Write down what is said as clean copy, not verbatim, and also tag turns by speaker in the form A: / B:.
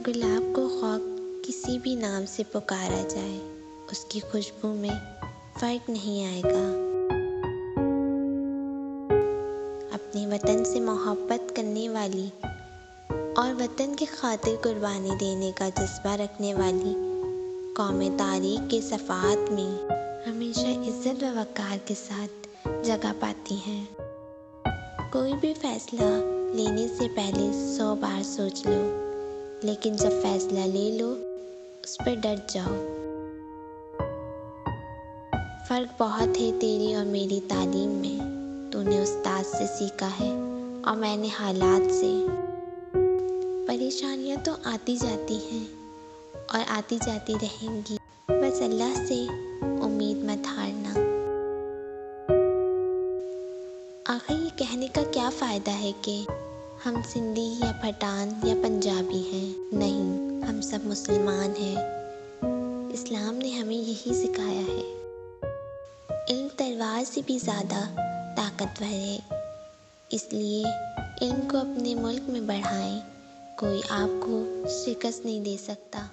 A: गुलाब को खौफ किसी भी नाम से पुकारा जाए, उसकी खुशबू में फ़र्क नहीं आएगा। अपने वतन से मोहब्बत करने वाली और वतन की खातिर कुर्बानी देने का जज्बा रखने वाली कौमें तारीख़ के सफ़ात में हमेशा इज़्ज़त व वक़ार के साथ जगह पाती हैं। कोई भी फ़ैसला लेने से पहले 100 बार सोच लो, लेकिन जब फ़ैसला ले लो उस पर डट जाओ। फ़र्क बहुत है तेरी और मेरी तालीम में। तूने उस्ताद से सीखा है और मैंने हालात से। परेशानियाँ तो आती जाती हैं और आती जाती रहेंगी, बस अल्लाह से उम्मीद मत हारना। आखिर ये कहने का क्या फ़ायदा है कि हम सिंधी या पठान या पंजाबी हैं? नहीं, हम सब मुसलमान हैं। इस्लाम ने हमें यही सिखाया है। इल्म तलवार से भी ज़्यादा ताकतवर है, इसलिए इल्म को अपने मुल्क में बढ़ाएं। कोई आपको शिकस्त नहीं दे सकता।